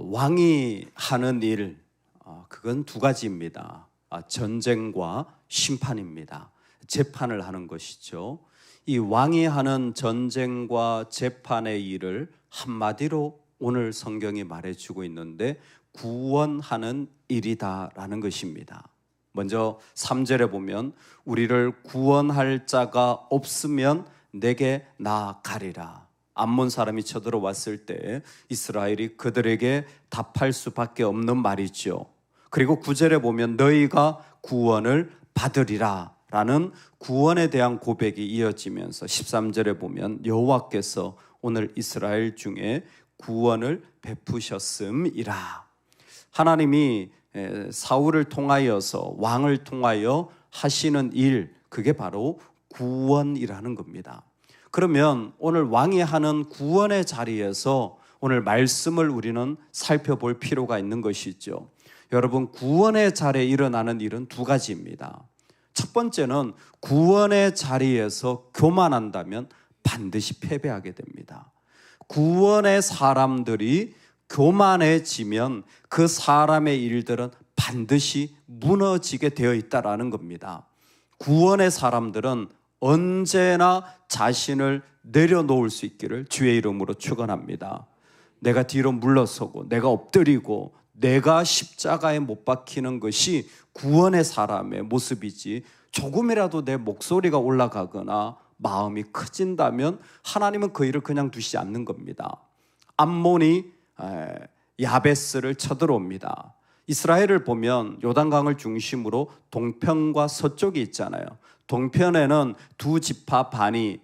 왕이 하는 일, 그건 두 가지입니다. 전쟁과 심판입니다. 재판을 하는 것이죠. 이 왕이 하는 전쟁과 재판의 일을 한마디로 오늘 성경이 말해주고 있는데 구원하는 일이다라는 것입니다. 먼저 3절에 보면 우리를 구원할 자가 없으면 내게 나아가리라. 암몬 사람이 쳐들어왔을 때 이스라엘이 그들에게 답할 수밖에 없는 말이죠. 그리고 9절에 보면 너희가 구원을 받으리라 라는 구원에 대한 고백이 이어지면서 13절에 보면 여호와께서 오늘 이스라엘 중에 구원을 베푸셨음이라. 하나님이 사울을 통하여서 왕을 통하여 하시는 일, 그게 바로 구원이라는 겁니다. 그러면 오늘 왕이 하는 구원의 자리에서 오늘 말씀을 우리는 살펴볼 필요가 있는 것이죠. 여러분, 구원의 자리에 일어나는 일은 두 가지입니다. 첫 번째는 구원의 자리에서 교만한다면 반드시 패배하게 됩니다. 구원의 사람들이 교만해지면 그 사람의 일들은 반드시 무너지게 되어 있다라는 겁니다. 구원의 사람들은 언제나 자신을 내려놓을 수 있기를 주의 이름으로 축원합니다. 내가 뒤로 물러서고 내가 엎드리고 내가 십자가에 못 박히는 것이 구원의 사람의 모습이지, 조금이라도 내 목소리가 올라가거나 마음이 커진다면 하나님은 그 일을 그냥 두시지 않는 겁니다. 암몬이 야베스를 쳐들어옵니다. 이스라엘을 보면 요단강을 중심으로 동편과 서쪽이 있잖아요. 동편에는 두 지파 반이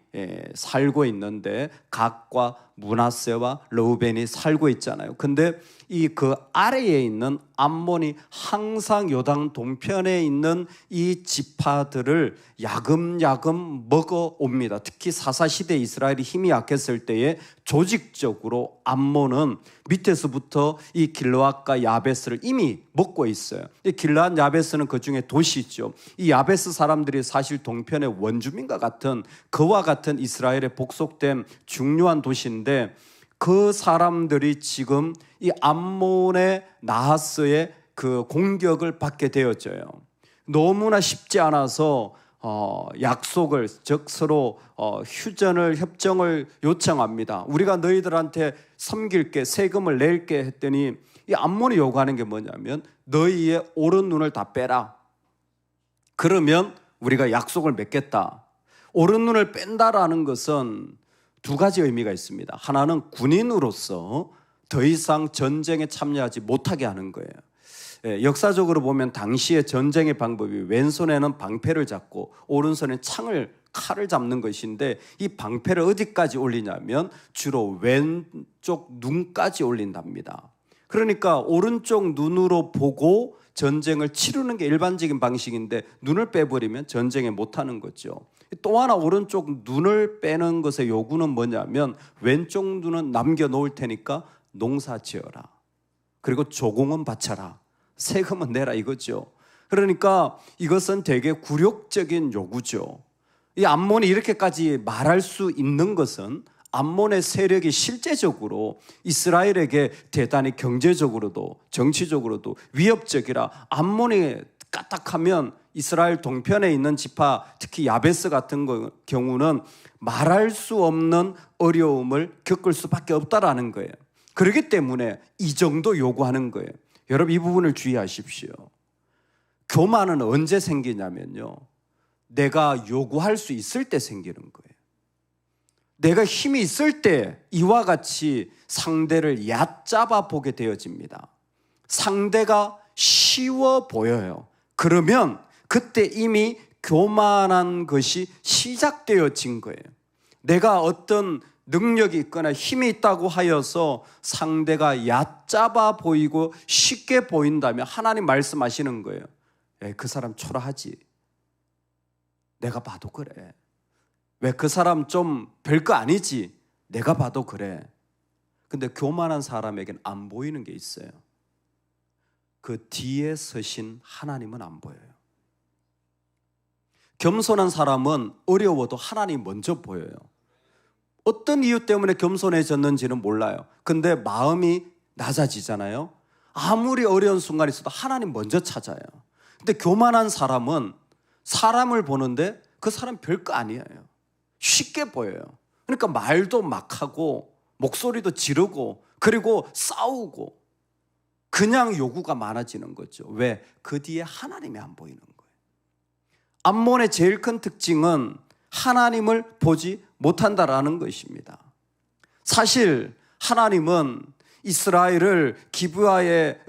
살고 있는데 갓과 므낫세와 르우벤이 살고 있잖아요. 근데 이 그 아래에 있는 암몬이 항상 요단 동편에 있는 이 지파들을 야금야금 먹어옵니다. 특히 사사시대 이스라엘이 힘이 약했을 때에 조직적으로 암몬은 밑에서부터 이 길르앗과 야베스를 이미 먹고 있어요. 이 길르앗 야베스는 그 중에 도시죠. 이 야베스 사람들이 사실 동편의 원주민과 같은, 그와 같은 이스라엘에 복속된 중요한 도시인데, 그 사람들이 지금 이 암몬의 나하스의 그 공격을 받게 되어져요. 너무나 쉽지 않아서 약속을, 즉 서로 협정을 요청합니다. 우리가 너희들한테 섬길게, 세금을 낼게 했더니 이 암몬이 요구하는 게 뭐냐면 너희의 오른 눈을 다 빼라. 그러면 우리가 약속을 맺겠다. 오른 눈을 뺀다라는 것은 두 가지 의미가 있습니다. 하나는 군인으로서 더 이상 전쟁에 참여하지 못하게 하는 거예요. 역사적으로 보면 당시의 전쟁의 방법이 왼손에는 방패를 잡고 오른손에 칼을 잡는 것인데, 이 방패를 어디까지 올리냐면 주로 왼쪽 눈까지 올린답니다. 그러니까 오른쪽 눈으로 보고 전쟁을 치르는 게 일반적인 방식인데 눈을 빼버리면 전쟁에 못하는 거죠. 또 하나 오른쪽 눈을 빼는 것의 요구는 뭐냐면 왼쪽 눈은 남겨놓을 테니까 농사 지어라. 그리고 조공은 바쳐라. 세금은 내라 이거죠. 그러니까 이것은 되게 굴욕적인 요구죠. 이 암몬이 이렇게까지 말할 수 있는 것은 암몬의 세력이 실제적으로 이스라엘에게 대단히 경제적으로도 정치적으로도 위협적이라, 암몬이 까딱하면 이스라엘 동편에 있는 지파, 특히 야베스 같은 경우는 말할 수 없는 어려움을 겪을 수밖에 없다라는 거예요. 그렇기 때문에 이 정도 요구하는 거예요. 여러분, 이 부분을 주의하십시오. 교만은 언제 생기냐면요, 내가 요구할 수 있을 때 생기는 거예요. 내가 힘이 있을 때 이와 같이 상대를 얕잡아 보게 되어집니다. 상대가 쉬워 보여요. 그러면 그때 이미 교만한 것이 시작되어진 거예요. 내가 어떤 능력이 있거나 힘이 있다고 하여서 상대가 얕잡아 보이고 쉽게 보인다면 하나님 말씀하시는 거예요. 그 사람 초라하지. 내가 봐도 그래. 왜 그 사람 좀 별거 아니지. 내가 봐도 그래. 근데 교만한 사람에겐 안 보이는 게 있어요. 그 뒤에 서신 하나님은 안 보여요. 겸손한 사람은 어려워도 하나님 먼저 보여요. 어떤 이유 때문에 겸손해졌는지는 몰라요. 근데 마음이 낮아지잖아요. 아무리 어려운 순간이 있어도 하나님 먼저 찾아요. 근데 교만한 사람은 사람을 보는데 그 사람 별거 아니에요. 쉽게 보여요. 그러니까 말도 막 하고 목소리도 지르고 그리고 싸우고 그냥 요구가 많아지는 거죠. 왜? 그 뒤에 하나님이 안 보이는 거예요. 암몬의 제일 큰 특징은 하나님을 보지 못한다라는 것입니다. 사실 하나님은 이스라엘을 기브아에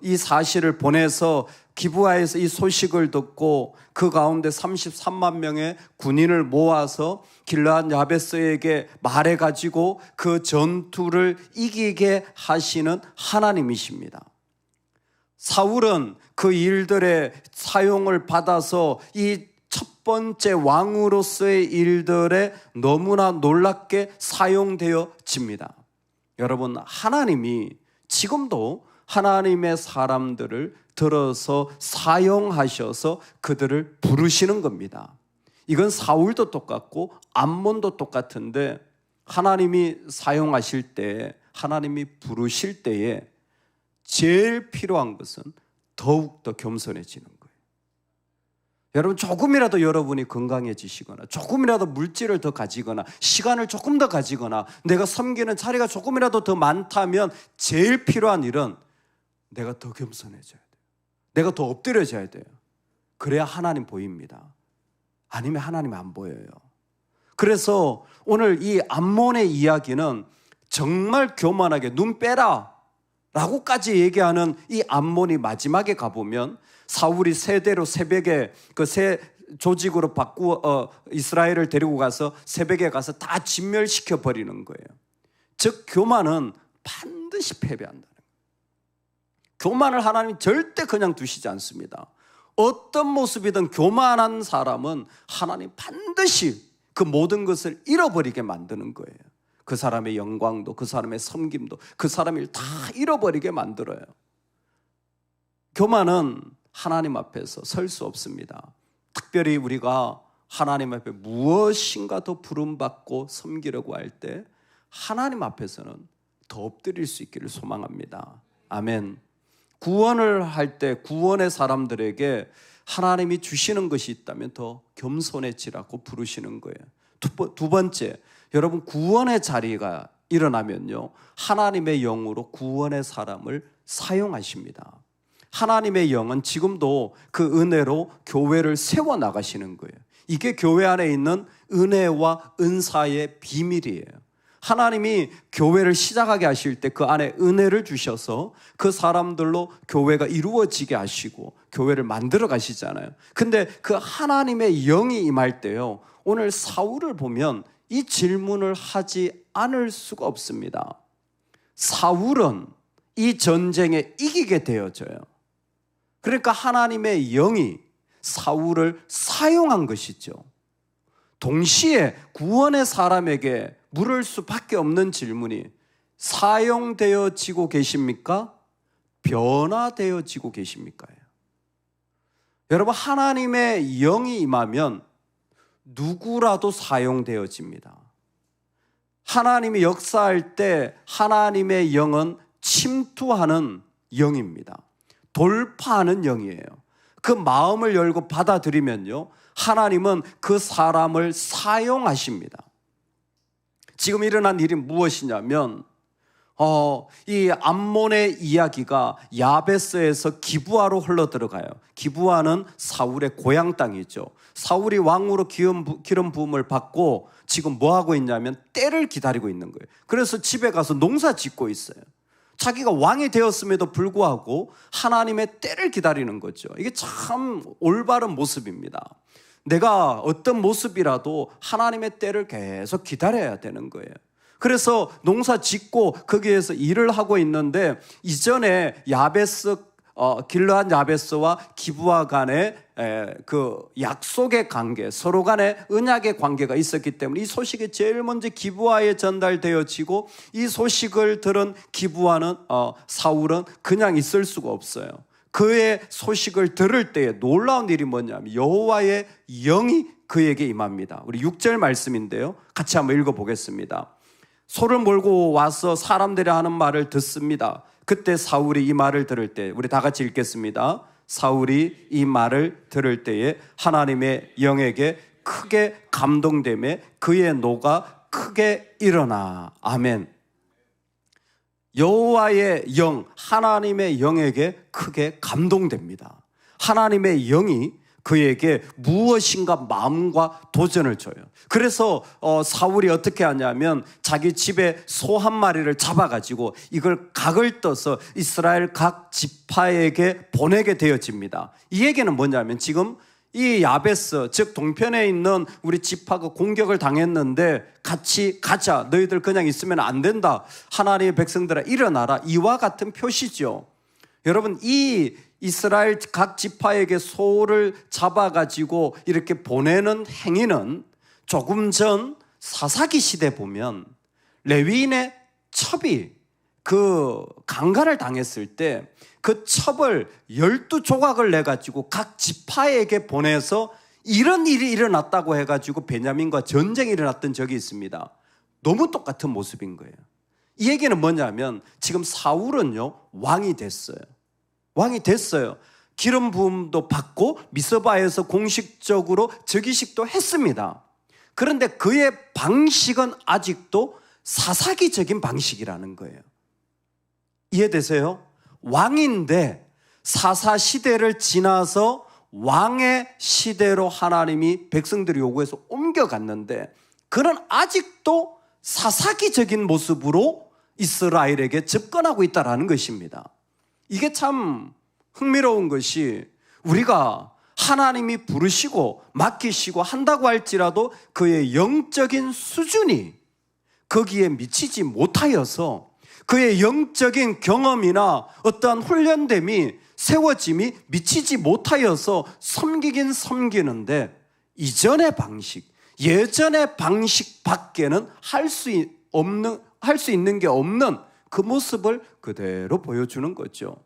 이 사실을 보내서 기브아에서 이 소식을 듣고 그 가운데 33만 명의 군인을 모아서 길르앗 야베스에게 말해가지고 그 전투를 이기게 하시는 하나님이십니다. 사울은 그 일들의 사용을 받아서 이 첫 번째 왕으로서의 일들에 너무나 놀랍게 사용되어집니다. 여러분, 하나님이 지금도 하나님의 사람들을 들어서 사용하셔서 그들을 부르시는 겁니다. 이건 사울도 똑같고 암몬도 똑같은데 하나님이 사용하실 때, 하나님이 부르실 때에 제일 필요한 것은 더욱더 겸손해지는 거예요. 여러분, 조금이라도 여러분이 건강해지시거나 조금이라도 물질을 더 가지거나 시간을 조금 더 가지거나 내가 섬기는 자리가 조금이라도 더 많다면 제일 필요한 일은 내가 더 겸손해져야 돼요. 내가 더 엎드려져야 돼요. 그래야 하나님 보입니다. 아니면 하나님 안 보여요. 그래서 오늘 이 암몬의 이야기는 정말 교만하게 눈 빼라 라고까지 얘기하는 이 암몬이 마지막에 가보면 사울이 세대로 새벽에 그 새 조직으로 바꾸어 이스라엘을 데리고 가서 새벽에 가서 다 진멸시켜 버리는 거예요. 즉 교만은 반드시 패배한다는 거예요. 교만을 하나님이 절대 그냥 두시지 않습니다. 어떤 모습이든 교만한 사람은 하나님 반드시 그 모든 것을 잃어버리게 만드는 거예요. 그 사람의 영광도, 그 사람의 섬김도, 그 사람을 다 잃어버리게 만들어요. 교만은 하나님 앞에서 설 수 없습니다. 특별히 우리가 하나님 앞에 무엇인가 더 부름받고 섬기려고 할 때 하나님 앞에서는 더 엎드릴 수 있기를 소망합니다. 아멘. 구원을 할 때 구원의 사람들에게 하나님이 주시는 것이 있다면 더 겸손해지라고 부르시는 거예요. 두 번째, 여러분, 구원의 자리가 일어나면요, 하나님의 영으로 구원의 사람을 사용하십니다. 하나님의 영은 지금도 그 은혜로 교회를 세워나가시는 거예요. 이게 교회 안에 있는 은혜와 은사의 비밀이에요. 하나님이 교회를 시작하게 하실 때 그 안에 은혜를 주셔서 그 사람들로 교회가 이루어지게 하시고 교회를 만들어 가시잖아요. 근데 그 하나님의 영이 임할 때요, 오늘 사울을 보면 이 질문을 하지 않을 수가 없습니다. 사울은 이 전쟁에 이기게 되어져요. 그러니까 하나님의 영이 사울을 사용한 것이죠. 동시에 구원의 사람에게 물을 수밖에 없는 질문이 사용되어지고 계십니까? 변화되어지고 계십니까? 여러분, 하나님의 영이 임하면 누구라도 사용되어집니다. 하나님이 역사할 때 하나님의 영은 침투하는 영입니다. 돌파하는 영이에요. 그 마음을 열고 받아들이면요, 하나님은 그 사람을 사용하십니다. 지금 일어난 일이 무엇이냐면 이 암몬의 이야기가 야베스에서 기브아로 흘러들어가요. 기브아는 사울의 고향 땅이죠. 사울이 왕으로 기름 부음을 받고 지금 뭐하고 있냐면 때를 기다리고 있는 거예요. 그래서 집에 가서 농사 짓고 있어요. 자기가 왕이 되었음에도 불구하고 하나님의 때를 기다리는 거죠. 이게 참 올바른 모습입니다. 내가 어떤 모습이라도 하나님의 때를 계속 기다려야 되는 거예요. 그래서 농사 짓고 거기에서 일을 하고 있는데 이전에 길르앗 야베스와 기브아 간의 그 약속의 관계, 서로 간의 언약의 관계가 있었기 때문에 이 소식이 제일 먼저 기브아에 전달되어지고 이 소식을 들은 사울은 그냥 있을 수가 없어요. 그의 소식을 들을 때에 놀라운 일이 뭐냐면 여호와의 영이 그에게 임합니다. 우리 6절 말씀인데요, 같이 한번 읽어보겠습니다. 소를 몰고 와서 사람들이 하는 말을 듣습니다. 그때 사울이 이 말을 들을 때, 우리 다 같이 읽겠습니다. 사울이 이 말을 들을 때에 하나님의 영에게 크게 감동되며 그의 노가 크게 일어나. 아멘. 여호와의 영, 하나님의 영에게 크게 감동됩니다. 하나님의 영이 그에게 무엇인가 마음과 도전을 줘요. 그래서 사울이 어떻게 하냐면 자기 집에 소 한 마리를 잡아가지고 이걸 각을 떠서 이스라엘 각 지파에게 보내게 되어집니다. 이 얘기는 뭐냐면 지금 이 야베스, 즉 동편에 있는 우리 지파가 공격을 당했는데 같이 가자, 너희들 그냥 있으면 안 된다, 하나님의 백성들아 일어나라, 이와 같은 표시죠. 여러분, 이 이스라엘 각 지파에게 소를 잡아가지고 이렇게 보내는 행위는 조금 전 사사기 시대 보면 레위인의 첩이 그 강간을 당했을 때 그 첩을 12조각을 내가지고 각 지파에게 보내서 이런 일이 일어났다고 해가지고 베냐민과 전쟁이 일어났던 적이 있습니다. 너무 똑같은 모습인 거예요. 이 얘기는 뭐냐면 지금 사울은요 왕이 됐어요. 왕이 됐어요. 기름 부음도 받고 미스바에서 공식적으로 즉위식도 했습니다. 그런데 그의 방식은 아직도 사사기적인 방식이라는 거예요. 이해되세요? 왕인데 사사시대를 지나서 왕의 시대로 하나님이 백성들이 요구해서 옮겨갔는데 그는 아직도 사사기적인 모습으로 이스라엘에게 접근하고 있다는 것입니다. 이게 참 흥미로운 것이 우리가 하나님이 부르시고 맡기시고 한다고 할지라도 그의 영적인 수준이 거기에 미치지 못하여서 그의 영적인 경험이나 어떠한 훈련됨이 세워짐이 미치지 못하여서 섬기긴 섬기는데 이전의 방식, 예전의 방식 밖에는 할 수 있는 게 없는 그 모습을 그대로 보여주는 거죠.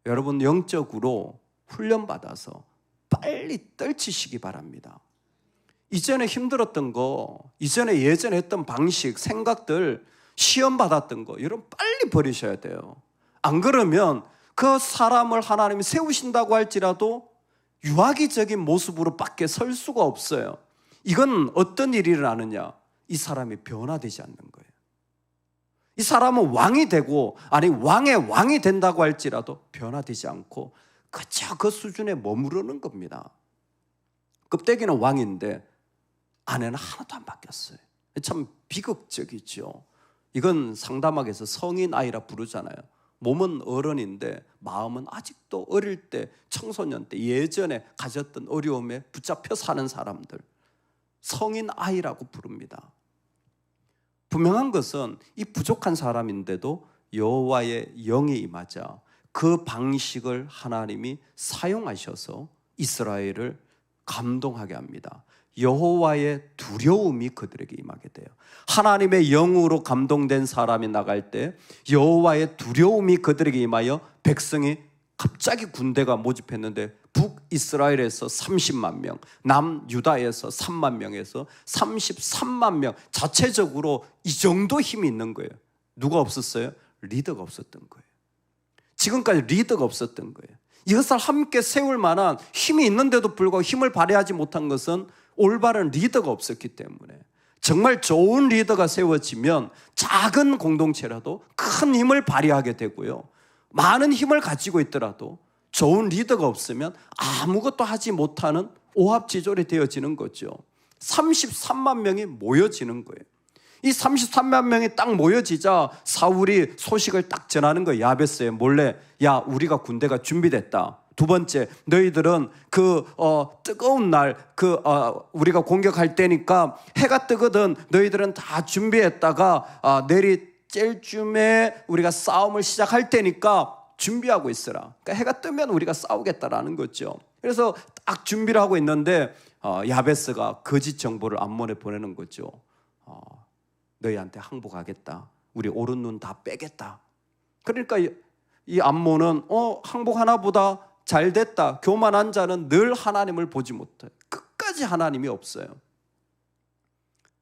여러분, 영적으로 훈련받아서 빨리 떨치시기 바랍니다. 이전에 힘들었던 거, 이전에 예전에 했던 방식, 생각들, 시험 받았던 거, 여러분 빨리 버리셔야 돼요. 안 그러면 그 사람을 하나님이 세우신다고 할지라도 유아기적인 모습으로 밖에 설 수가 없어요. 이건 어떤 일이 일어나느냐? 이 사람이 변화되지 않는 거예요. 이 사람은 왕이 되고, 아니 왕의 왕이 된다고 할지라도 변화되지 않고 그저 그 수준에 머무르는 겁니다. 껍데기는 왕인데 안에는 하나도 안 바뀌었어요. 참 비극적이죠. 이건 상담학에서 성인 아이라 부르잖아요. 몸은 어른인데 마음은 아직도 어릴 때, 청소년 때 예전에 가졌던 어려움에 붙잡혀 사는 사람들, 성인 아이라고 부릅니다. 분명한 것은 이 부족한 사람인데도 여호와의 영이 임하자 그 방식을 하나님이 사용하셔서 이스라엘을 감동하게 합니다. 여호와의 두려움이 그들에게 임하게 돼요. 하나님의 영으로 감동된 사람이 나갈 때 여호와의 두려움이 그들에게 임하여 백성이 갑자기 군대가 모집했는데 북이스라엘에서 30만 명, 남유다에서 3만 명에서 33만 명, 자체적으로 이 정도 힘이 있는 거예요. 누가 없었어요? 리더가 없었던 거예요. 지금까지 리더가 없었던 거예요. 이것을 함께 세울 만한 힘이 있는데도 불구하고 힘을 발휘하지 못한 것은 올바른 리더가 없었기 때문에, 정말 좋은 리더가 세워지면 작은 공동체라도 큰 힘을 발휘하게 되고요, 많은 힘을 가지고 있더라도 좋은 리더가 없으면 아무것도 하지 못하는 오합지졸이 되어지는 거죠. 33만 명이 모여지는 거예요. 이 33만 명이 딱 모여지자 사울이 소식을 딱 전하는 거예요. 야베스에 몰래, 야, 우리가 군대가 준비됐다. 두 번째, 너희들은 뜨거운 날 우리가 공격할 때니까 해가 뜨거든 너희들은 다 준비했다가 내리 쬐일 쯤에 우리가 싸움을 시작할 때니까 준비하고 있어라. 그러니까 해가 뜨면 우리가 싸우겠다라는 거죠. 그래서 딱 준비를 하고 있는데 야베스가 거짓 정보를 암몬에 보내는 거죠. 너희한테 항복하겠다. 우리 오른 눈 다 빼겠다. 그러니까 이 암몬은 항복하나보다 잘 됐다. 교만한 자는 늘 하나님을 보지 못해. 끝까지 하나님이 없어요.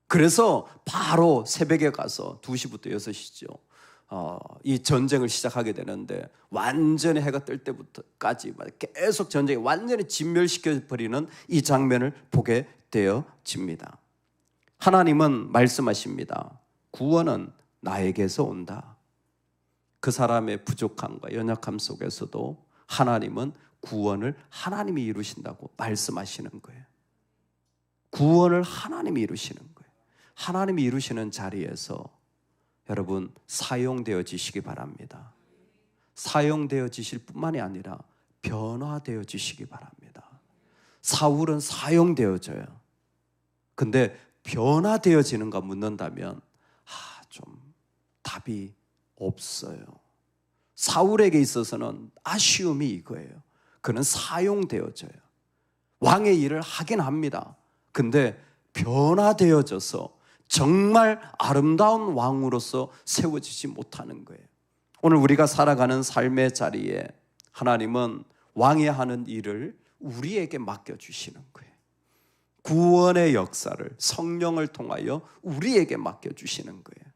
그래서 바로 새벽에 가서 2시부터 6시죠. 이 전쟁을 시작하게 되는데 완전히 해가 뜰 때부터까지 계속 전쟁이 완전히 진멸시켜버리는 이 장면을 보게 되어집니다. 하나님은 말씀하십니다. 구원은 나에게서 온다. 그 사람의 부족함과 연약함 속에서도 하나님은 구원을 하나님이 이루신다고 말씀하시는 거예요. 구원을 하나님이 이루시는 거예요. 하나님이 이루시는 자리에서 여러분 사용되어지시기 바랍니다. 사용되어지실 뿐만이 아니라 변화되어지시기 바랍니다. 사울은 사용되어져요. 근데 변화되어지는가 묻는다면 좀 답이 없어요. 사울에게 있어서는 아쉬움이 이거예요. 그는 사용되어져요. 왕의 일을 하긴 합니다. 근데 변화되어져서 정말 아름다운 왕으로서 세워지지 못하는 거예요. 오늘 우리가 살아가는 삶의 자리에 하나님은 왕이 하는 일을 우리에게 맡겨주시는 거예요. 구원의 역사를 성령을 통하여 우리에게 맡겨주시는 거예요.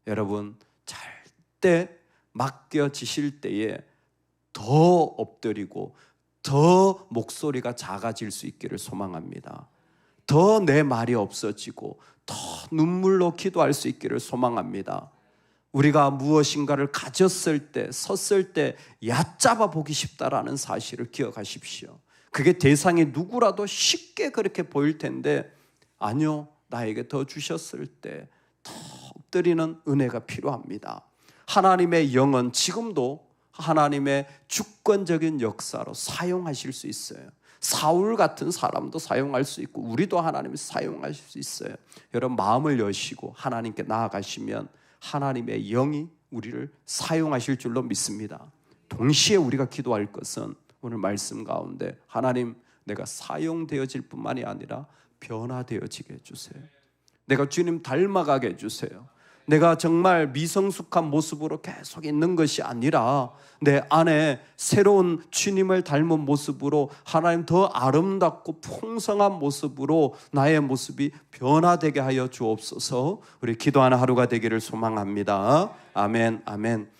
여러분, 절대 맡겨지실 때에 더 엎드리고 더 목소리가 작아질 수 있기를 소망합니다. 더 내 말이 없어지고 더 눈물로 기도할 수 있기를 소망합니다. 우리가 무엇인가를 가졌을 때, 섰을 때 얕잡아 보기 쉽다라는 사실을 기억하십시오. 그게 대상이 누구라도 쉽게 그렇게 보일 텐데 아니요, 나에게 더 주셨을 때 더 엎드리는 은혜가 필요합니다. 하나님의 영은 지금도 하나님의 주권적인 역사로 사용하실 수 있어요. 사울 같은 사람도 사용할 수 있고 우리도 하나님이 사용하실 수 있어요. 여러분 마음을 여시고 하나님께 나아가시면 하나님의 영이 우리를 사용하실 줄로 믿습니다. 동시에 우리가 기도할 것은 오늘 말씀 가운데 하나님, 내가 사용되어질 뿐만이 아니라 변화되어지게 해주세요. 내가 주님 닮아가게 해주세요. 내가 정말 미성숙한 모습으로 계속 있는 것이 아니라 내 안에 새로운 주님을 닮은 모습으로 하나님 더 아름답고 풍성한 모습으로 나의 모습이 변화되게 하여 주옵소서. 우리 기도하는 하루가 되기를 소망합니다. 아멘, 아멘.